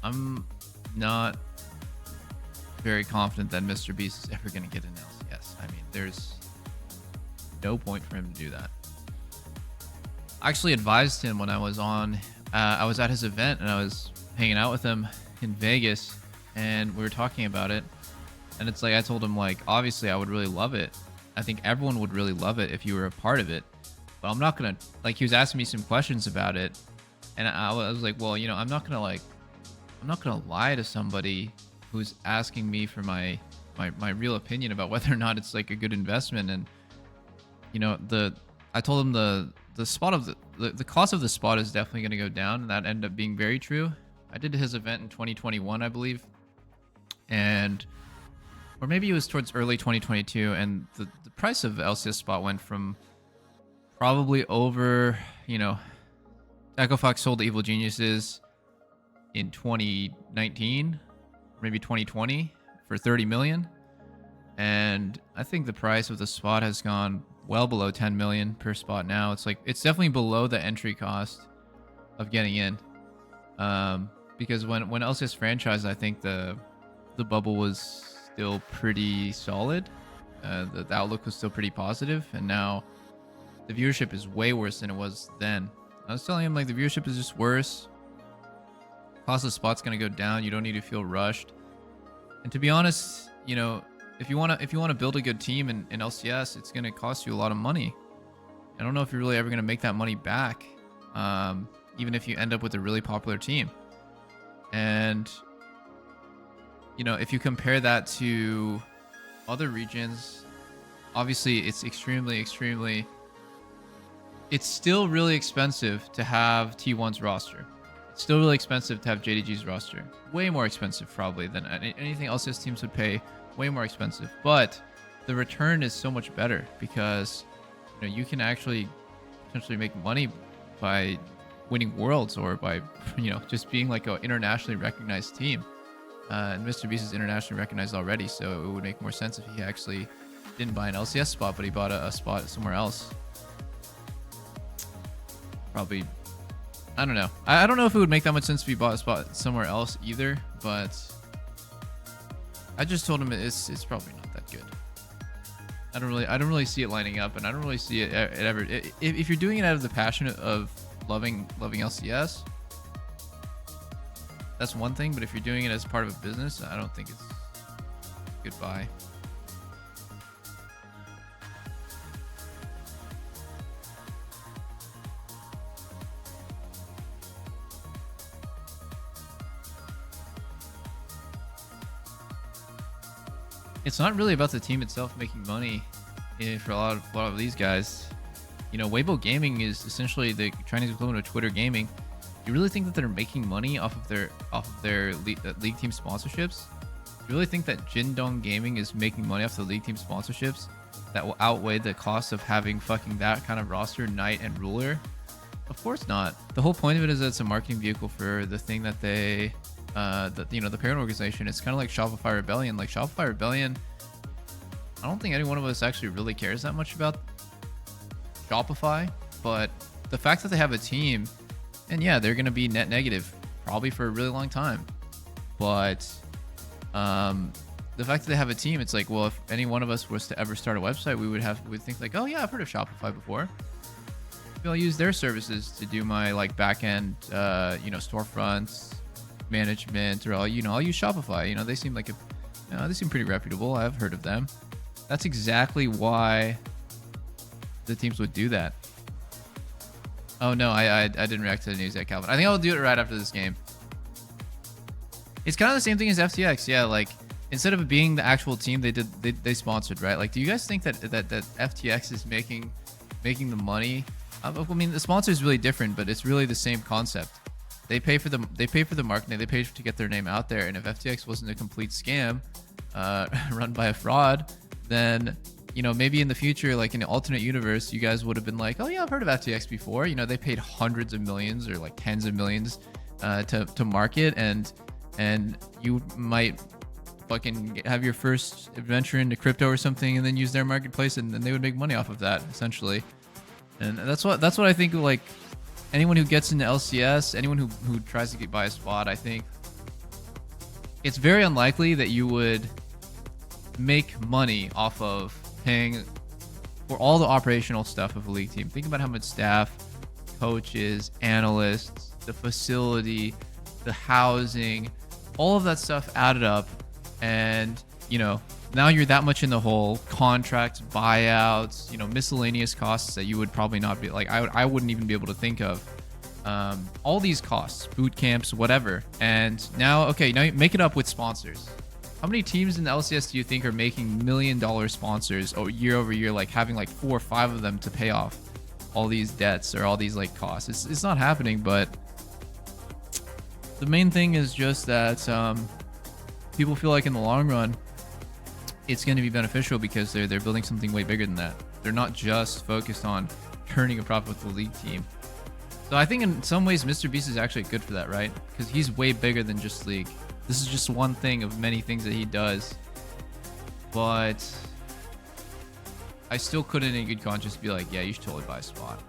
I'm not very confident that MrBeast is ever going to get an LCS. I mean, there's no point for him to do that. I actually advised him when I was at his event and I was hanging out with him in Vegas and we were talking about it. And it's like, I told him, like, obviously I would really love it. I think everyone would really love it if you were a part of it. But I'm not going to, like, he was asking me some questions about it. And I was like, well, you know, I'm not going to lie to somebody who's asking me for my real opinion about whether or not it's like a good investment. And, you know, I told him the spot of the cost of the spot is definitely going to go down. And that ended up being very true. I did his event in 2021, I believe. And, or maybe it was towards early 2022. And the price of the LCS spot went from probably over, you know, Echo Fox sold the Evil Geniuses in 2019, maybe 2020 for 30 million. And I think the price of the spot has gone well below 10 million per spot now. It's like, it's definitely below the entry cost of getting in. Because when LCS franchised, I think the bubble was still pretty solid. The outlook was still pretty positive, and now the viewership is way worse than it was then. I was telling him, like, the viewership is just worse. Cost of the spot's gonna go down. You don't need to feel rushed. And to be honest, you know, if you wanna build a good team in LCS, it's gonna cost you a lot of money. I don't know if you're really ever gonna make that money back, even if you end up with a really popular team. And, you know, if you compare that to other regions, obviously it's it's still really expensive to have T1's roster. It's still really expensive to have JDG's roster. Way more expensive probably than anything LCS teams would pay. Way more expensive. But the return is so much better because, you know, you can actually potentially make money by winning worlds or by, you know, just being like an internationally recognized team. And MrBeast is internationally recognized already, so it would make more sense if he actually didn't buy an LCS spot, but he bought a spot somewhere else. Probably, I don't know. I don't know if it would make that much sense if he bought a spot somewhere else either, but I just told him it's probably not that good. I don't really see it lining up, and I don't really see it ever. If you're doing it out of the passion of loving LCS, that's one thing. But if you're doing it as part of a business, I don't think it's goodbye. It's not really about the team itself making money for a lot of these guys. You know, Weibo Gaming is essentially the Chinese equivalent of Twitter Gaming. You really think that they're making money off of their league team sponsorships? You really think that Jindong Gaming is making money off the league team sponsorships that will outweigh the cost of having fucking that kind of roster, Knight and Ruler? Of course not. The whole point of it is that it's a marketing vehicle for the thing that they, you know, the parent organization. It's kind of like Shopify Rebellion. Like Shopify Rebellion, I don't think any one of us actually really cares that much about Shopify, but the fact that they have a team, and yeah, they're going to be net negative probably for a really long time, but the fact that they have a team, it's like, well, if any one of us was to ever start a website, we'd think like, oh yeah, I've heard of Shopify before. Maybe I'll use their services to do my like back end, you know, storefronts management, or I'll use Shopify. You know, they seem like they seem pretty reputable. I've heard of them. That's exactly why the teams would do that. Oh no, I didn't react to the news yet, Calvin. I think I'll do it right after this game. It's kind of the same thing as FTX. Yeah, like instead of being the actual team they sponsored, right? Like, do you guys think that FTX is making the money? I mean, the sponsor is really different, but it's really the same concept. They pay for the marketing, they pay to get their name out there. And if FTX wasn't a complete scam run by a fraud, then, you know, maybe in the future, like in an alternate universe, you guys would have been like, oh yeah, I've heard of FTX before. You know, they paid hundreds of millions or like tens of millions to market, and you might fucking have your first adventure into crypto or something, and then use their marketplace, and then they would make money off of that essentially. And that's what I think. Like anyone who gets into LCS, anyone who tries to buy a spot, I think it's very unlikely that you would make money off of paying for all the operational stuff of a league team. Think about how much staff, coaches, analysts, the facility, the housing, all of that stuff added up. And, you know, now you're that much in the hole. Contracts, buyouts, you know, miscellaneous costs that you would probably not be like, I wouldn't even be able to think of. All these costs, boot camps, whatever. And now, okay, now you make it up with sponsors. How many teams in the LCS do you think are making $1 million sponsors year over year, like having like 4 or 5 of them to pay off all these debts or all these like costs? It's not happening, but the main thing is just that people feel like in the long run, it's going to be beneficial because they're building something way bigger than that. They're not just focused on turning a profit with the league team. So I think in some ways, MrBeast is actually good for that, right? Because he's way bigger than just league. This is just one thing of many things that he does. But I still couldn't in good conscience be like, yeah, you should totally buy a spot.